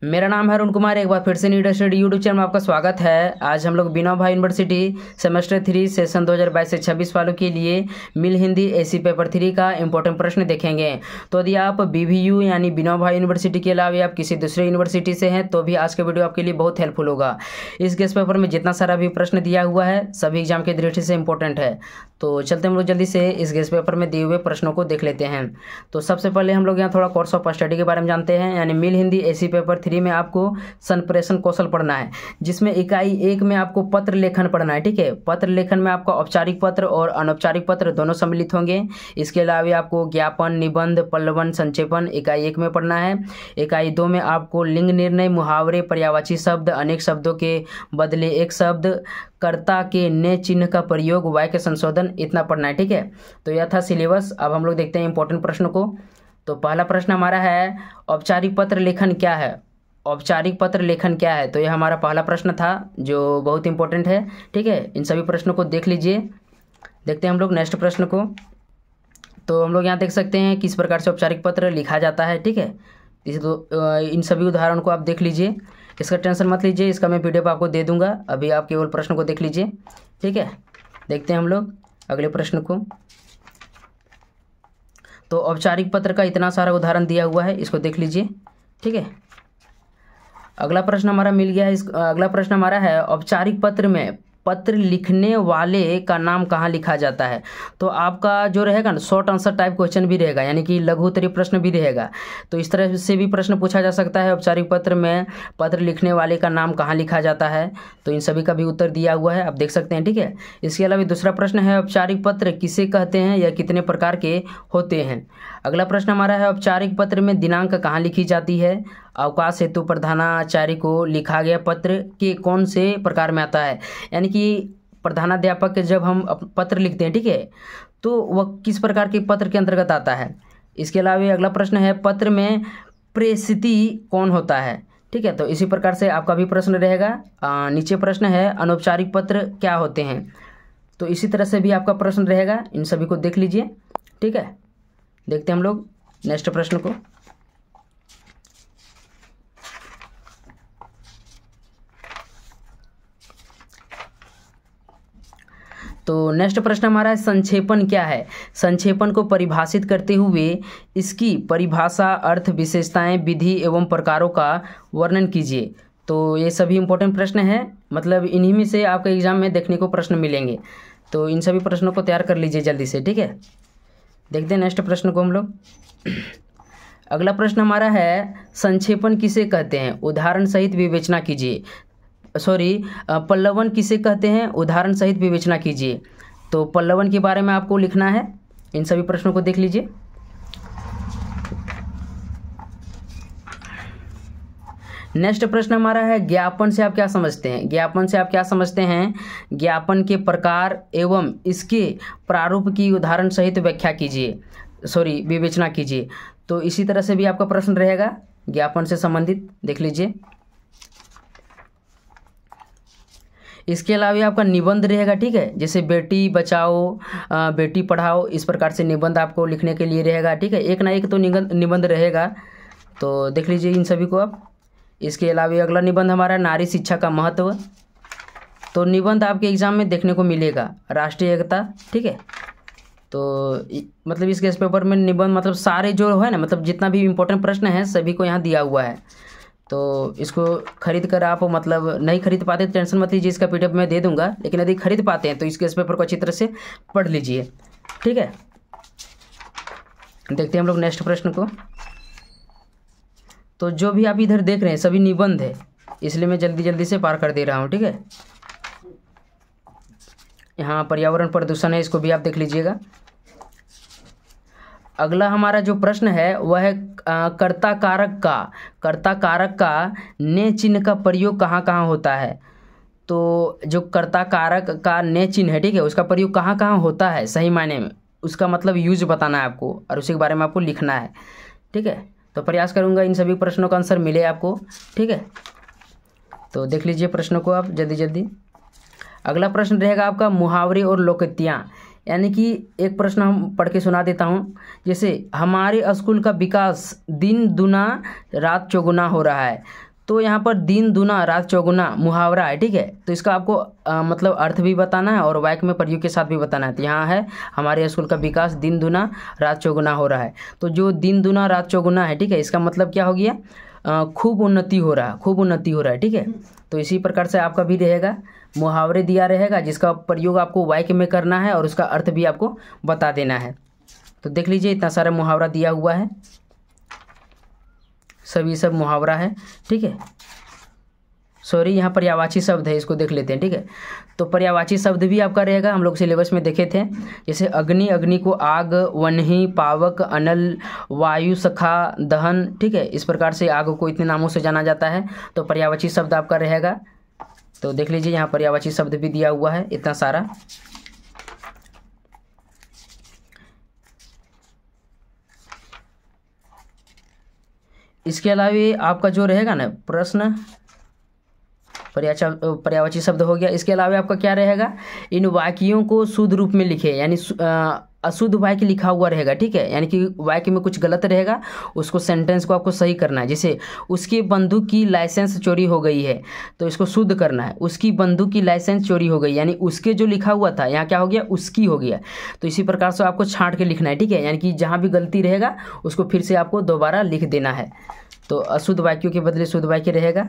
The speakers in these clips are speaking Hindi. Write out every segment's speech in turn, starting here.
मेरा नाम है अरुण कुमार। एक बार फिर से नीट स्टडी यूट्यूब चैनल में आपका स्वागत है। आज हम लोग विनोबा यूनिवर्सिटी सेमेस्टर 3 सेशन 2022 से 26 वालों के लिए मिल हिंदी एसी पेपर 3 का इंपॉर्टेंट प्रश्न देखेंगे। तो यदि आप बीवीयू यानी विनोबा यूनिवर्सिटी के अलावा आप किसी दूसरे यूनिवर्सिटी से हैं तो भी आज का वीडियो आपके लिए बहुत हेल्पफुल होगा। इस गेस्ट पेपर में जितना सारा भी प्रश्न दिया हुआ है सभी एग्जाम के दृष्टि से इंपॉर्टेंट है। तो चलते हम लोग जल्दी से इस गेस्ट पेपर में दिए हुए प्रश्नों को देख लेते हैं। तो सबसे पहले हम लोग यहाँ थोड़ा कोर्स ऑफ स्टडी के बारे में जानते हैं। यानी मिल हिंदी एसी पेपर 3 में आपको संप्रेषण कौशल पढ़ना है, जिसमें इकाई 1 में आपको पत्र लेखन पढ़ना है। ठीक है, पत्र लेखन में आपका औपचारिक पत्र और अनौपचारिक पत्र दोनों सम्मिलित होंगे। इसके अलावा आपको ज्ञापन, निबंध, पल्लवन, संक्षेपण इकाई 1 में पढ़ना है। इकाई 2 में आपको लिंग निर्णय, मुहावरे, पर्यायवाची शब्द, अनेक शब्दों के बदले एक शब्द, कर्ता के ने चिन्ह का प्रयोग, वाक्य संशोधन, इतना पढ़ना है। ठीक है, तो यह था सिलेबस। अब हम लोग देखते हैं इंपॉर्टेंट प्रश्न को। तो पहला प्रश्न हमारा है औपचारिक पत्र लेखन क्या है। औपचारिक पत्र लेखन क्या है, तो यह हमारा पहला प्रश्न था जो बहुत इंपॉर्टेंट है। ठीक है, इन सभी प्रश्नों को देख लीजिए। देखते हैं हम लोग नेक्स्ट प्रश्न को। तो हम लोग यहाँ देख सकते हैं किस प्रकार से औपचारिक पत्र लिखा जाता है। ठीक है, इन सभी उदाहरण को आप देख लीजिए, इसका टेंशन मत लीजिए, इसका मैं पीडीएफ आपको दे दूंगा। अभी आप केवल प्रश्न को देख लीजिए। ठीक है, देखते हैं हम लोग अगले प्रश्न को। तो औपचारिक पत्र का इतना सारा उदाहरण दिया हुआ है, इसको देख लीजिए। ठीक है, अगला प्रश्न हमारा मिल गया है। अगला प्रश्न हमारा है औपचारिक पत्र में पत्र लिखने वाले का नाम कहाँ लिखा जाता है। तो आपका जो रहेगा ना शॉर्ट आंसर टाइप क्वेश्चन भी रहेगा, यानी कि लघु उत्तरीय प्रश्न भी रहेगा। तो इस तरह से भी प्रश्न पूछा जा सकता है, औपचारिक पत्र में पत्र लिखने वाले का नाम कहाँ लिखा जाता है। तो इन सभी का भी उत्तर दिया हुआ है, आप देख सकते हैं। ठीक है, इसके अलावा दूसरा प्रश्न है औपचारिक पत्र किसे कहते हैं या कितने प्रकार के होते हैं। अगला प्रश्न हमारा है औपचारिक पत्र में दिनांक कहाँ लिखी जाती है। अवकाश हेतु प्रधानाचार्य को लिखा गया पत्र के कौन से प्रकार में आता है, यानी कि प्रधानाध्यापक के जब हम पत्र लिखते हैं, ठीक है, तो वह किस प्रकार के पत्र के अंतर्गत आता है। इसके अलावा अगला प्रश्न है पत्र में प्रेषिती कौन होता है। ठीक है, तो इसी प्रकार से आपका भी प्रश्न रहेगा। नीचे प्रश्न है अनौपचारिक पत्र क्या होते हैं। तो इसी तरह से भी आपका प्रश्न रहेगा, इन सभी को देख लीजिए। ठीक है, देखते हैं हम लोग नेक्स्ट प्रश्न को। तो नेक्स्ट प्रश्न हमारा है संक्षेपण क्या है। संक्षेपण को परिभाषित करते हुए इसकी परिभाषा, अर्थ, विशेषताएं, विधि एवं प्रकारों का वर्णन कीजिए। तो ये सभी इंपॉर्टेंट प्रश्न हैं, मतलब इन्हीं में से आपके एग्जाम में देखने को प्रश्न मिलेंगे। तो इन सभी प्रश्नों को तैयार कर लीजिए जल्दी से। ठीक है, देखते हैं नेक्स्ट प्रश्न को हम लोग। अगला प्रश्न हमारा है संक्षेपण किसे कहते हैं, उदाहरण सहित विवेचना कीजिए। पल्लवन किसे कहते हैं, उदाहरण सहित विवेचना कीजिए। तो पल्लवन के बारे में आपको लिखना है, इन सभी प्रश्नों को देख लीजिए। नेक्स्ट प्रश्न हमारा है ज्ञापन से आप क्या समझते हैं। ज्ञापन से आप क्या समझते हैं, ज्ञापन के प्रकार एवं इसके प्रारूप की उदाहरण सहित व्याख्या कीजिए, विवेचना कीजिए। तो इसी तरह से भी आपका प्रश्न रहेगा ज्ञापन से संबंधित, देख लीजिए। इसके अलावा आपका निबंध रहेगा। ठीक है, जैसे बेटी बचाओ, बेटी पढ़ाओ, इस प्रकार से निबंध आपको लिखने के लिए रहेगा। ठीक है, एक ना एक तो निबंध रहेगा, तो देख लीजिए इन सभी को आप। इसके अलावा अगला निबंध हमारा नारी शिक्षा का महत्व। तो निबंध आपके एग्जाम में देखने को मिलेगा राष्ट्रीय एकता। ठीक है, तो मतलब इस गेस्ट पेपर में निबंध मतलब सारे जो है ना, मतलब जितना भी इम्पोर्टेंट प्रश्न है सभी को यहाँ दिया हुआ है। तो इसको खरीद कर आप मतलब नहीं खरीद पाते तो टेंशन मत लीजिए, इसका पीडीएफ मैं दे दूंगा। लेकिन यदि खरीद पाते हैं तो इस पेपर को अच्छी तरह से पढ़ लीजिए। ठीक है, देखते हैं हम लोग नेक्स्ट प्रश्न को। तो जो भी आप इधर देख रहे हैं सभी निबंध है, इसलिए मैं जल्दी जल्दी से पार कर दे रहा हूँ। ठीक है, यहाँ पर्यावरण प्रदूषण है, इसको भी आप देख लीजिएगा। अगला हमारा जो प्रश्न है वह है कर्ता कारक का ने चिन्ह का प्रयोग कहाँ कहाँ होता है। तो जो कर्ता कारक का ने चिन्ह है, ठीक है, उसका प्रयोग कहाँ कहाँ होता है सही मायने में, उसका मतलब यूज बताना है आपको और उसी के बारे में आपको लिखना है। ठीक है, तो प्रयास करूँगा इन सभी प्रश्नों का आंसर मिले आपको। ठीक है, तो देख लीजिए प्रश्नों को आप जल्दी जल्दी। अगला प्रश्न रहेगा आपका मुहावरे और लोकोक्तियाँ। यानी कि एक प्रश्न हम पढ़ के सुना देता हूँ। जैसे हमारे स्कूल का विकास दिन दुना रात चौगुना हो रहा है। तो यहाँ पर दिन दुना रात चौगुना मुहावरा है, ठीक है। तो इसका आपको मतलब अर्थ भी बताना है और वाक्य में प्रयोग के साथ भी बताना है। तो यहाँ है हमारे स्कूल का विकास दिन दुना रात चौगुना हो रहा है। तो जो दिन दुना रात चौगुना है, ठीक है, इसका मतलब क्या हो गया, खूब उन्नति हो रहा है, खूब उन्नति हो रहा है, ठीक है। तो इसी प्रकार से आपका भी रहेगा, मुहावरे दिया रहेगा जिसका प्रयोग आपको वाक्य में करना है और उसका अर्थ भी आपको बता देना है। तो देख लीजिए इतना सारा मुहावरा दिया हुआ है, सभी सब मुहावरा है, ठीक है। सॉरी, यहाँ पर्यायवाची शब्द है, इसको देख लेते हैं, ठीक है। तो पर्यायवाची शब्द भी आपका रहेगा, हम लोग सिलेबस में देखे थे। जैसे अग्नि, अग्नि को आग, वन्ही, पावक, अनल, वायु, सखा, दहन, ठीक है। इस प्रकार से आग को इतने नामों से जाना जाता है। तो पर्यायवाची शब्द आपका रहेगा। तो देख लीजिए यहाँ पर्यायवाची शब्द भी दिया हुआ है इतना सारा। इसके अलावा आपका जो रहेगा ना प्रश्न, पर्यायवाची शब्द हो गया। इसके अलावा आपका क्या रहेगा, इन वाक्यों को शुद्ध रूप में लिखे, यानी अशुद्ध वाक्य लिखा हुआ रहेगा, ठीक है। यानी कि वाक्य में कुछ गलत रहेगा, उसको सेंटेंस को आपको सही करना है। जैसे उसके बंदूक की लाइसेंस चोरी हो गई है, तो इसको शुद्ध करना है, उसकी बंदूक की लाइसेंस चोरी हो गई, यानी उसके जो लिखा हुआ था यहाँ क्या हो गया, उसकी हो गया। तो इसी प्रकार से आपको छांट के लिखना है, ठीक है। यानी कि जहाँ भी गलती रहेगा उसको फिर से आपको दोबारा लिख देना है। तो अशुद्ध वाक्यों के बदले शुद्ध वाक्य रहेगा।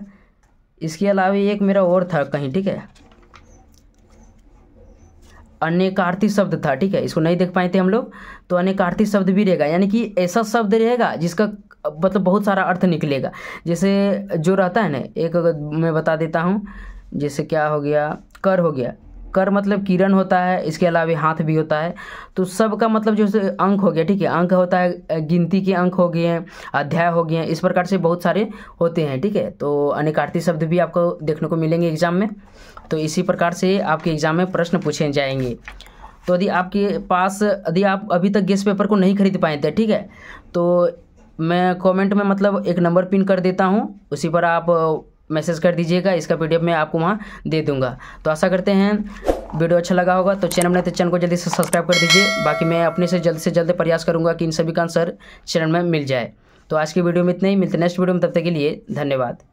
इसके अलावा एक मेरा और था कहीं, ठीक है, अनेकार्थी शब्द था, ठीक है। इसको नहीं देख पाए थे हम लोग। तो अनेकार्थी शब्द भी रहेगा, यानी कि ऐसा शब्द रहेगा जिसका मतलब बहुत सारा अर्थ निकलेगा। जैसे जो रहता है ना, एक मैं बता देता हूँ, जैसे क्या हो गया, कर हो गया, कर मतलब किरण होता है, इसके अलावा हाथ भी होता है। तो सबका मतलब जैसे अंक हो गया, ठीक है, अंक होता है, गिनती के अंक हो गए, अध्याय हो गए, इस प्रकार से बहुत सारे होते हैं, ठीक है। तो अनेकार्थी शब्द भी आपको देखने को मिलेंगे एग्जाम में। तो इसी प्रकार से आपके एग्जाम में प्रश्न पूछे जाएंगे। तो यदि आपके पास, यदि आप अभी तक गेस पेपर को नहीं खरीद पाए थे, ठीक है, तो मैं कमेंट में मतलब एक नंबर पिन कर देता हूँ, उसी पर आप मैसेज कर दीजिएगा, इसका PDF मैं आपको वहाँ दे दूंगा। तो आशा करते हैं वीडियो अच्छा लगा होगा। तो चैनल में, तो चैनल को जल्दी से सब्सक्राइब कर दीजिए। बाकी मैं अपने से जल्द प्रयास करूँगा कि इन सभी का आंसर चैनल में मिल जाए। तो आज की वीडियो में इतना ही, मिलते नेक्स्ट वीडियो में, तब तक के लिए धन्यवाद।